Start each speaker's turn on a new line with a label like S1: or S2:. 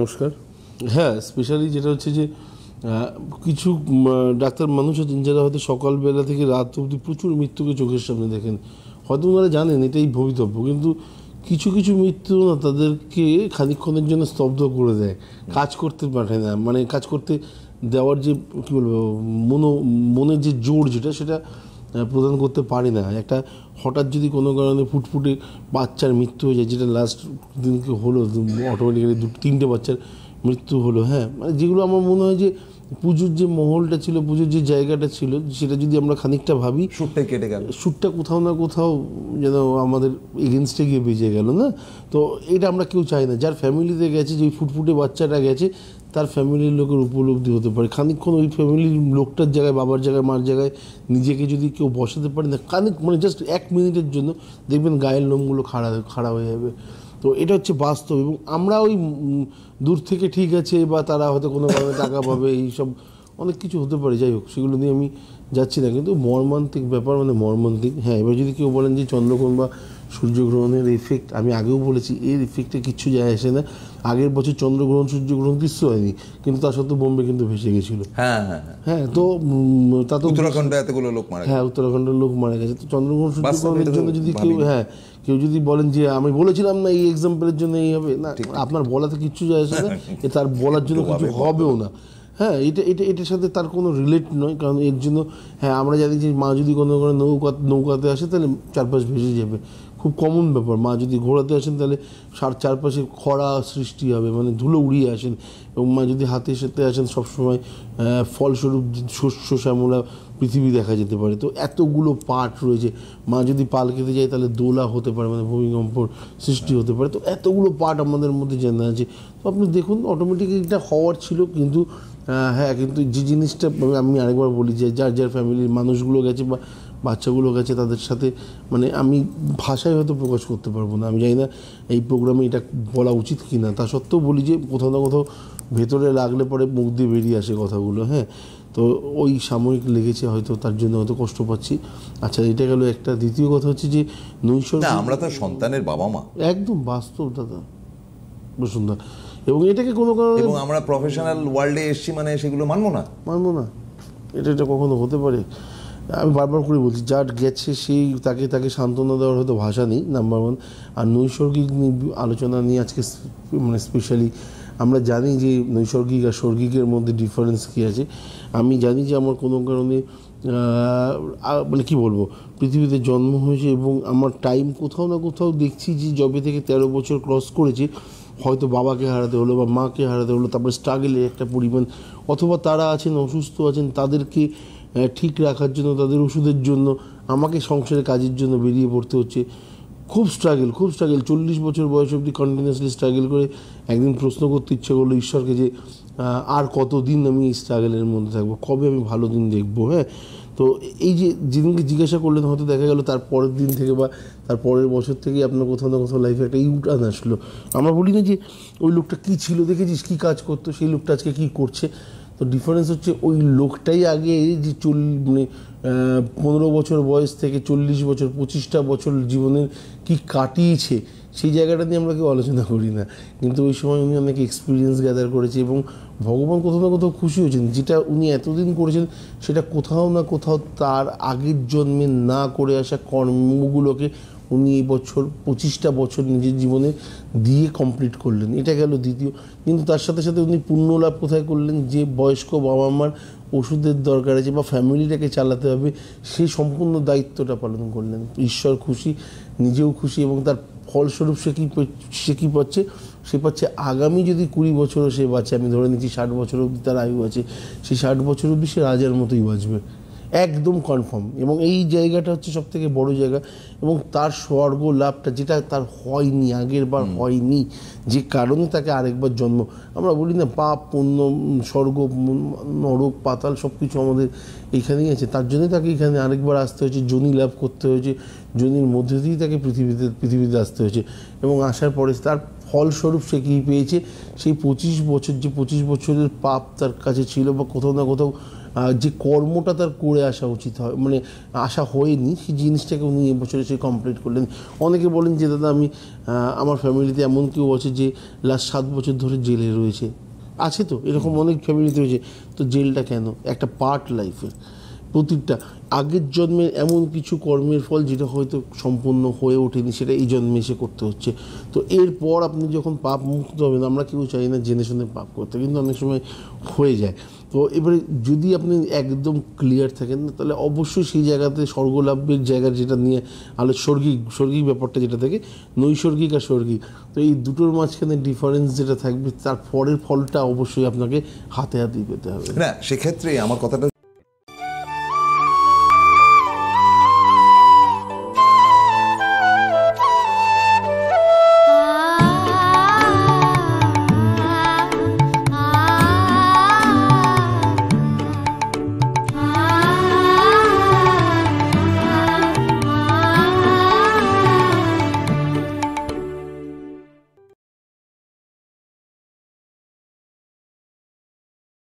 S1: নমস্কার। হ্যাঁ, স্পেশালি যেটা হচ্ছে যে কিছু ডাক্তার মানুষ আছেন যারা হয়তো সকালবেলা থেকে রাত অবধি প্রচুর মৃত্যুকে চোখের সামনে দেখেন, হয়তো ওনারা জানেন এটাই ভবিতব্য, কিন্তু কিছু কিছু মৃত্যু না তাদেরকে খানিকক্ষণের জন্য স্তব্ধ করে দেয়, কাজ করতে পারে না, মানে কাজ করতে দেওয়ার যে কী বলবো মনের যে জোর যেটা সেটা প্রদান করতে পারে না। একটা হঠাৎ যদি কোনো কারণে ফুটফুটে বাচ্চার মৃত্যু হয়ে যায়, যেটা লাস্ট দিনকে হলো, অটোমেটিক্যালি তিনটে বাচ্চার মৃত্যু হলো। হ্যাঁ, মানে যেগুলো আমার মনে হয় যে পুজোর যে মহলটা ছিল, পুজোর যে জায়গাটা ছিল, সেটা যদি আমরা খানিকটা ভাবি,
S2: শ্যুটটাই কেটে গেল,
S1: শ্যুটটা কোথাও না কোথাও যেন আমাদের এগেনস্টে গিয়ে বেজে গেল না। তো এটা আমরা কেউ চাই না। যার ফ্যামিলিতে গেছে, যে ফুটফুটে বাচ্চাটা গেছে, তার ফ্যামিলির লোকের উপলব্ধি হতে পারে খানিকক্ষণ ওই ফ্যামিলির লোকটার জায়গায়, বাবার জায়গায়, মার জায়গায় নিজেকে যদি কেউ বসাতে পারে না খানিক, মানে জাস্ট 1 মিনিটের জন্য, দেখবেন গায়ের লোমগুলো খাড়া হয়ে যাবে। তো এটা হচ্ছে বাস্তব। এবং আমরা ওই দূর থেকে ঠিক আছে, বা তারা হয়তো কোনো কারণে টাকা পাবে, এইসব অনেক কিছু হতে পারে, যাই হোক সেগুলো নিয়ে আমি যাচ্ছি না, কিন্তু মর্মান্তিক ব্যাপার, মানে মর্মান্তিক। হ্যাঁ, এবার যদি কেউ বলেন যে চন্দ্রগ্রহণ বা সূর্যগ্রহণের এফেক্ট, আমি আগেও বলেছি এর এফেক্টে কিচ্ছু যায় আসে না। আগের বছর চন্দ্রগ্রহণ সূর্যগ্রহণ কিচ্ছু হয়নি, কিন্তু তার সত্ত্বেও বোম্বে কিন্তু ভেসে গেছিলো। হ্যাঁ, তো তা তো
S2: উত্তরাখণ্ডে এতগুলো লোক মারা গেছে।
S1: হ্যাঁ, উত্তরাখণ্ডের লোক মারা গেছে। তো চন্দ্রগ্রহণ সূর্যগ্রহণের জন্য যদি কেউ যদি বলেন যে আমি বলেছিলাম না এই এক্সাম্পলের জন্য এই হবে, না, আপনার বলাতে কিচ্ছু যায় আসে না, তার বলার জন্য কিছু হবেও না। হ্যাঁ, এটার সাথে তার কোনো রিলেট নয়, কারণ এর জন্য হ্যাঁ আমরা জানি যে মা যদি কোনো নৌকাতে আসে তাহলে চারপাশ ভেসে যাবে, খুব কমন ব্যাপার। মা যদি ঘোড়াতে আসেন তাহলে চারপাশে খরা সৃষ্টি হবে, মানে ধুলো উড়িয়ে আসেন। এবং মা যদি হাতের সাথে আসেন সবসময় ফলস্বরূপ শস্য শ্যামলা পৃথিবী দেখা যেতে পারে। তো এতগুলো পার্ট রয়েছে। মা যদি পালকিতে যায় তাহলে দোলা হতে পারে, মানে ভূমিকম্পর সৃষ্টি হতে পারে। তো এতগুলো পার্ট আমাদের মধ্যে জানা আছে। তো আপনি দেখুন, অটোমেটিক্যালি এটা হওয়ার ছিল, কিন্তু হ্যাঁ, কিন্তু যে জিনিসটা আমি আরেকবার বলি যে যার ফ্যামিলির মানুষগুলো গেছে বা বাচ্চাগুলো গেছে, তাদের সাথে মানে আমি ভাষায় হয়তো প্রকাশ করতে পারবো না। আমি জানি না এই প্রোগ্রামে এটা বলা উচিত কি না, তা সত্ত্বেও বলি যে কোথাও না কোথাও ভেতরে লাগলে পরে মুখ দিয়ে বেরিয়ে আসে কথাগুলো। হ্যাঁ, তো ওই সাময়িক লেগেছে, হয়তো তার জন্য হয়তো কষ্ট পাচ্ছি। আচ্ছা, এটা গেল একটা। দ্বিতীয় কথা হচ্ছে যে নৈসর্গিক,
S2: আমরা তো সন্তানের বাবা মা,
S1: একদম বাস্তব দাদা, বসুন্ধরা। এবং এটাকে কোনো কারণে,
S2: এবং আমরা প্রফেশনাল ওয়ার্ল্ডে এসেছি, মানে সেগুলো মানবো না।
S1: এটা কখনো হতে পারে? আমি বারবার করে বলছি, যার গেছে সেই তাকে সান্ত্বনা দেওয়ার হয়তো ভাষা নেই, নাম্বার 1। আর নৈসর্গিক আলোচনা নিয়ে আজকে মানে স্পেশালি আমরা জানি যে নৈসর্গিক আর সর্গিকের মধ্যে ডিফারেন্স কী আছে। আমি জানি যে আমার কোনো কারণে মানে কী বলবো, পৃথিবীতে জন্ম হয়েছে, এবং আমার টাইম কোথাও না কোথাও দেখছি যে যবে থেকে 13 বছর ক্রস করেছে, হয়তো বাবাকে হারাতে হলো বা মাকে হারাতে হলো, তারপরে স্ট্রাগলের একটা পরিমাণ, অথবা তারা আছেন অসুস্থ আছেন, তাদেরকে ঠিক রাখার জন্য, তাদের ওষুধের জন্য আমাকে সংসারের কাজের জন্য বেরিয়ে পড়তে হচ্ছে। খুব স্ট্রাগল 40 বছর বয়স অবধি কন্টিনিউয়াসলি স্ট্রাগল করে একদিন প্রশ্ন করতে ইচ্ছে করলো ঈশ্বরকে যে আর কতদিন আমি এই স্ট্রাগলের মধ্যে থাকবো, কবে আমি ভালো দিন দেখবো। হ্যাঁ, তো এই যে যেদিনকে জিজ্ঞাসা করলেন, হয়তো দেখা গেল তার পরের দিন থেকে বা তার পরের বছর থেকেই আপনার কোথাও না কোথাও লাইফে একটা ইউটার্ন আসলো। আমরা বলি না যে ওই লোকটা কী ছিল, দেখেছিস কী কাজ করতো, সেই লোকটা আজকে কী করছে। তো ডিফারেন্স হচ্ছে ওই লোকটাই আগে যে 15 বছর বয়স থেকে 40 বছর, 25টা বছর জীবনের কি কাটিয়েছে, সেই জায়গাটা নিয়ে আমরা কেউ আলোচনা করি না। কিন্তু ওই সময় উনি অনেক এক্সপিরিয়েন্স গ্যাদার করেছে, এবং ভগবান কোথাও না কোথাও খুশি হয়েছেন। যেটা উনি এতদিন করেছেন সেটা কোথাও না কোথাও তার আগের জন্মে না করে আসা কর্মগুলোকে উনি এই বছর 25টা বছর নিজের জীবনে দিয়ে কমপ্লিট করলেন। এটা গেল দ্বিতীয়। কিন্তু তার সাথে সাথে উনি পুণ্য লাভ কোথায় করলেন, যে বয়স্ক বাবা মার ওষুধের দরকার আছে বা ফ্যামিলিটাকে চালাতে হবে, সেই সম্পূর্ণ দায়িত্বটা পালন করলেন। ঈশ্বর খুশি, নিজেও খুশি, এবং তার ফলস্বরূপ সে কী পাচ্ছে, সে পাচ্ছে আগামী যদি 20 বছরও সে বাঁচে, আমি ধরে নিচ্ছি 60 বছর অবধি তার আয়ু আছে, সেই 60 বছর অবধি সে রাজার মতোই বাঁচবে, একদম কনফার্ম। এবং এই জায়গাটা হচ্ছে সবথেকে বড় জায়গা। এবং তার স্বর্গ লাভটা, যেটা তার হয়নি, আগের বার হয়নি, যে কারণে তাকে আরেকবার জন্ম, আমরা বলি না পাপ পুণ্য, স্বর্গ নরক পাতাল সব কিছু আমাদের এইখানেই আছে, তার জন্যই তাকে এখানে আরেকবার আসতে হয়েছে, যোনি লাভ করতে হয়েছে, যোনির মধ্যে দিয়েই তাকে পৃথিবীতে আসতে হয়েছে। এবং আসার পরে তার ফলস্বরূপ সে কী পেয়েছে, সেই 25 বছর, যে 25 বছরের পাপ তার কাছে ছিল, বা কোথাও না কোথাও যে কর্মটা তার করে আসা উচিত হয়, মানে আসা হয়নি, সেই জিনিসটাকে উনি এবছরে সে কমপ্লিট করলেন। অনেকে বলেন যে দাদা আমি আমার ফ্যামিলিতে এমন কেউ আছে যে লাস্ট 7 বছর ধরে জেলে রয়েছে, আছে তো এরকম অনেক ফ্যামিলিতে রয়েছে। তো জেলটা কেন? একটা পার্ট লাইফের, প্রতিটা আগের জন্মে এমন কিছু কর্মের ফল যেটা হয়তো সম্পূর্ণ হয়ে ওঠেনি, সেটা এই জন্মে এসে করতে হচ্ছে। তো এরপর আপনি যখন পাপ মুক্ত হবেন, আমরা কেউ চাই না জেনে শুনে পাপ করতে, কিন্তু অনেক সময় হয়ে যায়। তো এবারে যদি আপনি একদম ক্লিয়ার থাকেন না, তাহলে অবশ্যই সেই জায়গাতে স্বর্গলাভের জায়গা যেটা নিয়ে স্বর্গিক ব্যাপারটা যেটা থাকে, নৈসর্গিক আর স্বর্গিক, তো এই দুটোর মাঝখানে ডিফারেন্স যেটা থাকবে, তার পরের ফলটা অবশ্যই আপনাকে হাতে হাতেই পেতে হবে।
S2: না, সেক্ষেত্রে আমার কথাটা